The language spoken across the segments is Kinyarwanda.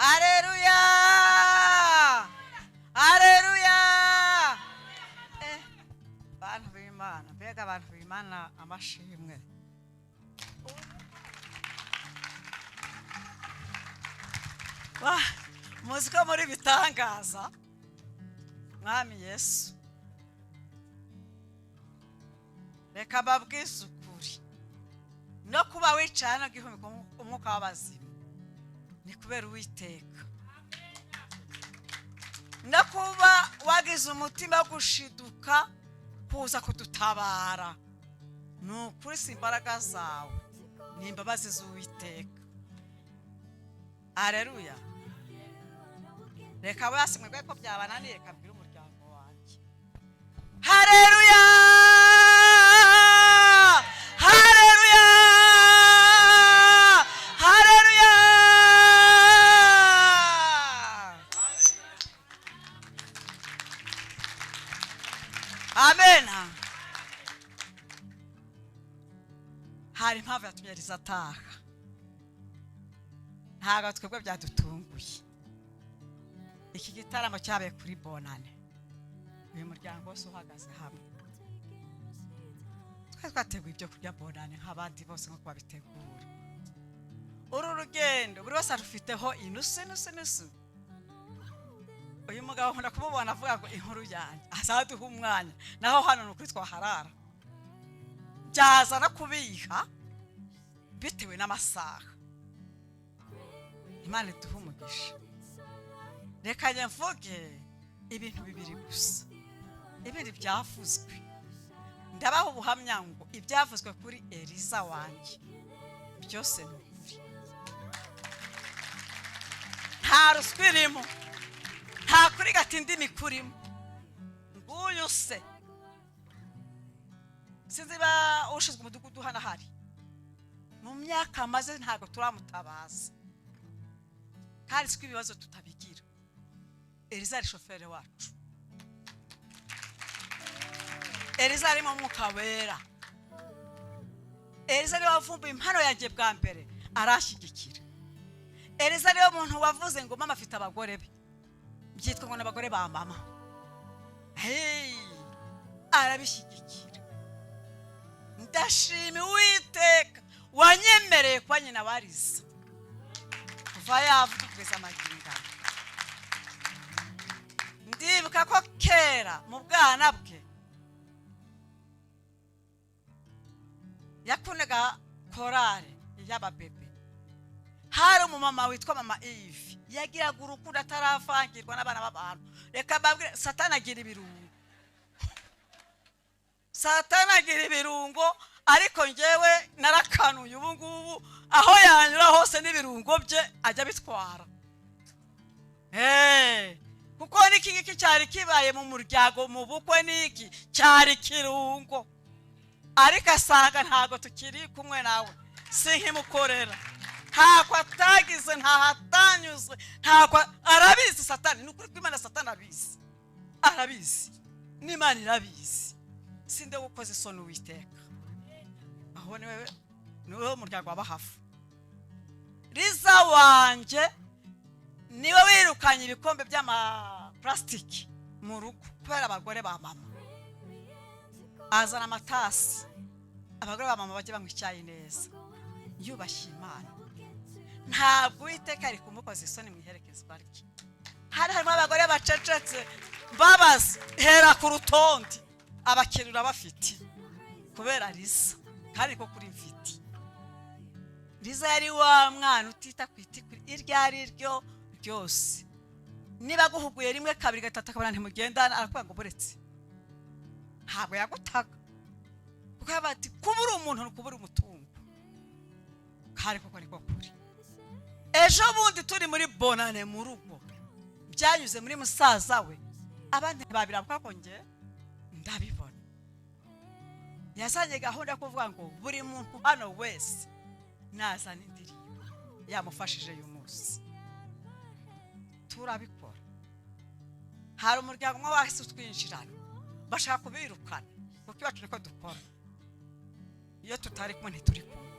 Haleluya. Haleluya. Bantu b'Imana, mbega abantu b'Imana amashimwe. Muzi ko muri bitangaza Mwami Yesu. Reka babwize ukuri. No kuba wicana gihumeka umwuka w'abazima ni kubera Uwiteka. No kuba wagize umutima gushiduka kuza kudutabara nukuri si imbaraga zawe, ni imbabazi z'Uwiteka. Haleluya. Reka basimwe ko byabananiye kabwira umuryango wanjye. Haleluya. Haleluya. Haleluya. Amen. Hari impamvu yatumye Liza ataha. Ntago twebwe byadutunguye. Iki gitaramo cyabaye kuri bonane. Uyu muryango wose uhagaze hamwe. Twateguye ibyo kurya bonane nk'abandi bose nko babitegura. Uru rugendo buri wese arufiteho inusu. Uyu mugabo nkunda kumubona avuga ngo inkuru yanjye azaduha umwanya naho hano nukuri twaharara. Byaza no kubiha bitewe n'amasaha. Imana iduha umugisha. Reka njye mvuge ibintu bibiri gusa. Ibindi byavuzwe. Ndabaho ubuhamya ngo ibyavuzwe kuri Liza wanjye byose ni ukuri. Nta ruswa irimo. Nta kuri gatindi mikurimo. Nguyu se. Sinzi ba ushizwe umudugudu hana hari. Mu myaka maze ntago turamutabaza. Kandi siko ibibazo tutabigira. Liza ari shoferi wacu. Liza ari mu mwuka wera. Liza ari wavumbuye impano yanjye bwa mbere arashyigikira. Liza ari umuntu wavuze ngo mama afite abagore be. Byitwa ngo n'abagore ba mama. Arabishyigikira. Ndashima Uwiteka wanyemereye kwa nyina wa Liza. Kuva yavuga kugeza amagingo. Ndibuka ko kera mu bwana bwe yakundaga korale y'ababebe. Hari umumama witwa mama Eve yagiraga urukundo atarafangirwa n'abana b'abantu. Reka babwire Satani agira ibirungo. Satani agira ibirungo ariko ngewe narakanuye ubu ngubu aho yanyura hose n'ibirungo bye ajya bitwara. Kuko niki ngiki cyari kibaye mu muryango mu bukwe niki cyari kirungo. Ariko asanga ntago tukiri kumwe nawe. Sinkimukorera. Ntako atagize ntahatanyuze. Ntako arabizi Satani. Nukuri kw'Imana Satani abizi. Arabizi. N'Imana irabizi. Sinde gukoza isoni Uwiteka. Aho niwe muryango wa BAHAVU. Liza wanjye niwe wirukanye ibikombe by'ama plastic mu rugo kubera abagore ba mama. Azana amatasi. Abagore ba mama bajye banywa icyayi neza. Yubashye Imana. Ntabwo Uwiteka ari kumukoza isoni mu iherekezwa rye. Harimo abagore bacecetse babaza hera ku rutonde abakirura bafite kubera Liza. Kandi ko kuri mfiti. Liza yari wa mwana utita kwitikuri iryari ryo byose. Niba guhuguye rimwe kabiri gatatu akabana ntimugendana arakuvuga ngo buretse. Ntabwo yagutaga. Kuko abati kubura umuntu kubura umutungo. Kare koko ariko kuri. Ejo bundi turi muri bonane mu rugo. Byanyuze muri musaza we. Abandi babirabuka ko nge ndabibona. Yazanye gahunda kuvuga ngo buri muntu hano wese nazana indirimbo yamufashije uyu munsi. Turabikora. Hari umuryango umwe wahise twinjirana. Bashaka kubirukana. Kuko iwacu niko dukora. Iyo tutari kumwe ntituri kumwe.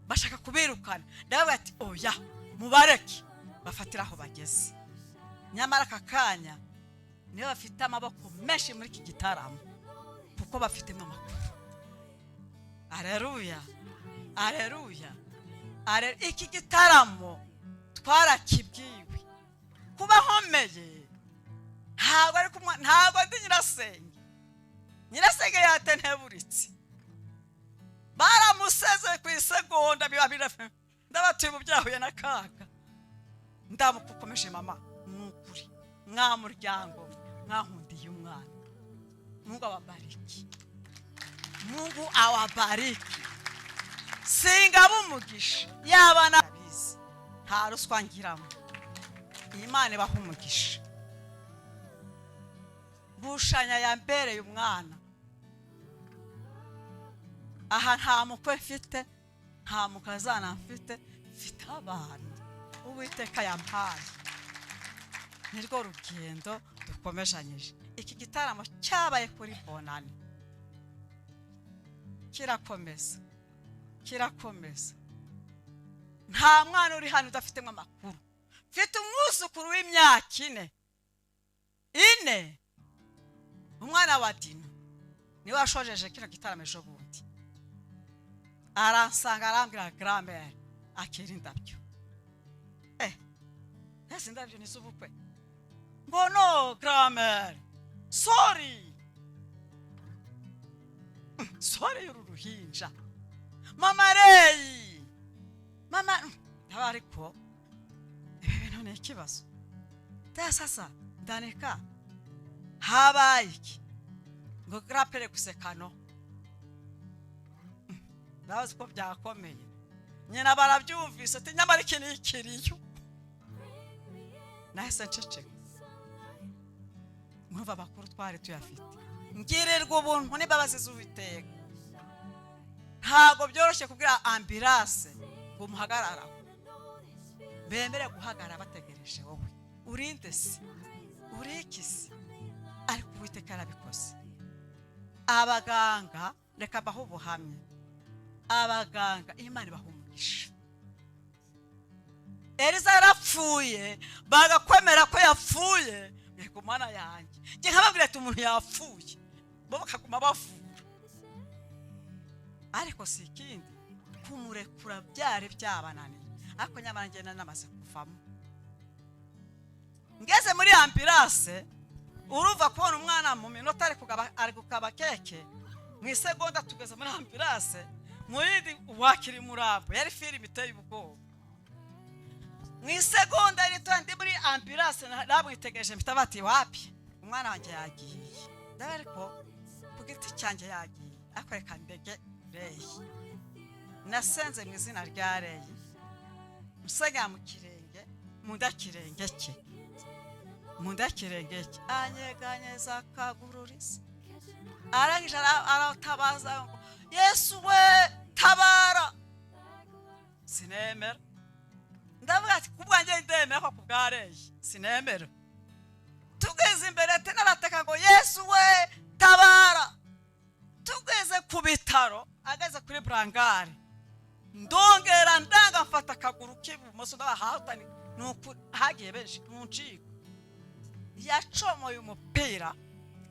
Bashaka kubirukana. Ndavuga ati oya mubareke bafatira aho bageze. Nyamara akakanya niyo bafite amaboko menshi muri iki gitaramo kuko bafitemo amakuru. Haleluya, haleluya. Iki gitaramo twarakibwiwe kuba nkomeye. Ntabwo ndi nyirasenge. Nyirasenge yatenteburitse. Baramuseze ku isegonda biba birafe. Ndabatuye mu byahuye n'akaga. Ndamukukomeje mama nukuri. Mwa muryango mwankundiye umwana. Mungu awabariki. Mungu awabariki. Singa bumugisha yabana bizi. Nta ruswa ngiramo. Imana ibaha umugisha. Bushanya yambereye umwana. Aha nta mukwe mfite, nta mukazana mfite, mfite abana. Uwiteka yampaye. Nirwo rugendo dukomejanyije. Iki gitaramo cyabaye kuri bonane. Kirakomeza. Kirakomeza. Nta mwana uri hano udafitemo amakuru. Mfite umwuzukuru w'imyaka 4. Umwana wa Dino niwe washojeje kino gitaramo ejo bundi. Aransanga arambwira grand-mère akira indabyo. Ese indabyo ni z'ubukwe? Ngo no grand-mère. Sorry. Sorry y'uruhinja. Mama Rey. Mama ntabariko. Ibintu ni ikibazo. Sasa ndaneka. Habaye iki? Ngo grapere gusekano. Nawe ko byakomeye. Nyina barabyumvise ati nyamara iki ni ikiriyo. Nahise nceceka. Mwumva bakuru twari tuyafite. Ngirirwa ubuntu n'imbabazi z'Uwiteka. Ntago byoroshye kubwira ambulance ngo muhagarara. Bemere guhagarara bategereje wowe. Urinde se. Urikisi. Ariko Uwiteka arabikoze. Abaganga reka baho ubuhamye. Abaganga Imana ibahumugisha. Eliza yarapfuye bagakwemera ko yapfuye. Yego mana yanjye. Nge nkababwira ati umuntu yapfuye. Bo bakaguma bavura. Ariko si ikindi kumurekura byari byabananiye. Ariko nyamara ngena namaze kuvamo. Ngeze muri ambulance uruva kubona umwana mu minota ari gukaba keke. Mu isegonda tugeze muri ambulance. Muri wakiri murambo yari filime iteye ubwoba. Mu isegonda rito ndi muri ambulance nabwitegereje mfite bati wapi umwana wanjye yagiye. Ariko kugiti cyanjye yagiye akoreka ndege Rey. Nasenze mu izina rya Rey. Musega mu kirenge munda kirenge cye. Munda kirenge cye anyeganyeza kagururisa. Arangije aratabaza ngo Yesu we tabara. Sinemera. Ndavuga ati kubwanjye ndemera ko kubwa Rey. Sinemera. Tugeze imbere ati narateka ngo Yesu we tabara. Tugeze ku bitaro ageze kuri brankari. Ndongera ndanga mfata akaguru k'ibumoso ndabahatani nuko hagiye benshi munciko. Yacomoye umupira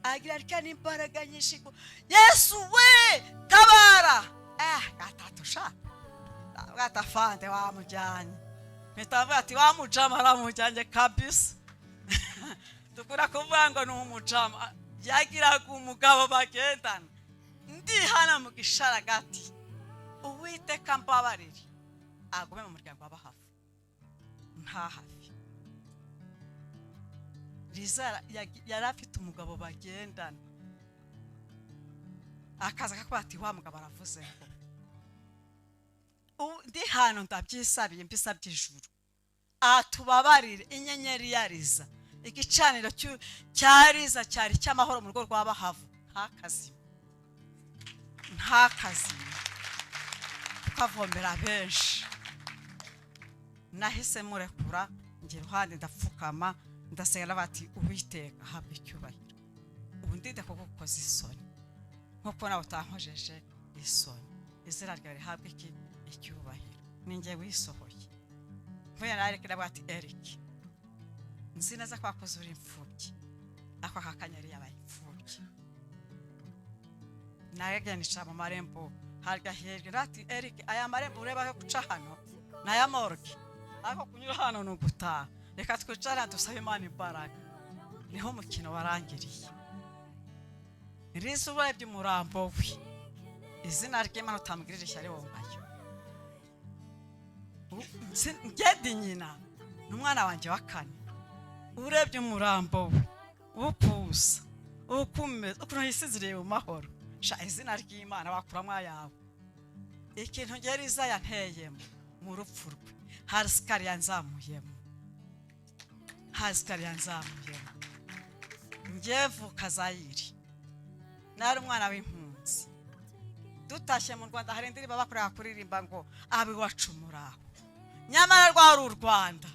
agira ariko n'imbaraga nyinshi ngo Yesu we tabara. Gatatusha. Gatafande wamujyanye. Mitavuga ati wamujama aramujyanye kabisa. Tukura kuvuga ngo n'umujama yagiraga umugabo bagendana. Ndi hana mu gisharagati. Uwiteka mbabarire. Agume mu muryango wa BAHAVU. Nta hafi. Liza yari afite umugabo bagendana. Akaza kakubati wa mugabo aravuze ngo ndi hano ndabyisabiye mbisabye ijuru. Atubabarire inyenyeri ya Liza. Igicaniro cya Liza cyari cy'amahoro mu rugo rwa BAHAVU. Nta kazi. Tukavomera benshi. Nahise murekura ngira ruhande ndapfukama ndasenga bati Uwiteka habwe icyubahiro. Ubu ndinde ko gukoza isoni. Nkuko nawe utankojeje isoni. Izina ryawe rihabwe icyubahiro. Ninjye wisohoye. mvuye na Eric ndavuga ati Eric nzi neza ko wakoze uri imfubyi ako kakanyari yabaye imfubyi naye nica mu marembo harya hirya ati Eric aya marembo ureba ko guca hano naya morgue ako kunyura hano no gutaha reka twicara dusaba Imana imbaraga niho mukino warangiriye Liza urebye umurambo we izina ry'Imana utamugirira ishyari wombayo ngedi nyina n'umwana wanje wa kane urebye umurambo we ukusa ukumeze ukuntu hisiziriye mu mahoro sha izina ry'Imana bakuramwa yawe ikintu ngeri Liza yanteyemo mu rupfu rwe hari sikari yanzamuyemo ngevu kazayiri nari umwana w'impunzi dutashye mu Rwanda hari indirimbo bakorera kuririmba ngo abi wacumuraho nyamara rwa u Rwanda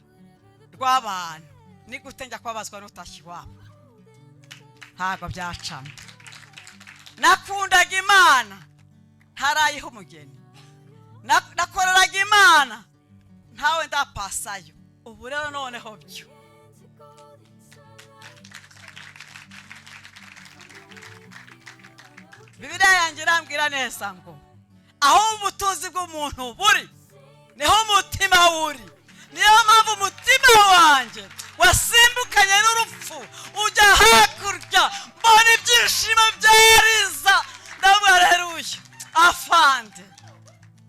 rw'abantu ni gute njya kwabazwa n'utashyi wabo ntago byacamo nakundaga Imana ntarayiho umugeni nakoreraga Imana ntawe ndapasayo ubu rero noneho byo Bibiliya yanjye irambwira neza ngo aho ubutunzi bw'umuntu buri niho umutima uri niyo mpamvu umutima wanjye wasimbukanye n'urupfu ujya hakurya mbona ibyishimo bya Liza ndavuga haleluya afande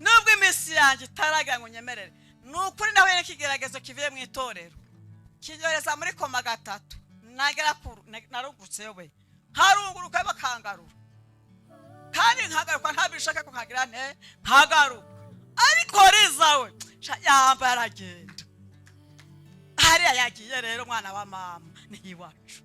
nubwo iminsi yanjye itaraga ngo nyemerere nukuri nawe n'ikigeragezo kivuye mu itorero kinyoreza muri koma 3 nagera narugutse we harunguruka bakangarura kandi nkagaruka ntabishaka ko nkagira nte nkagaruka ariko Liza we yamba yaragenda hariya yagiye rero mwana wa mama ni iwacu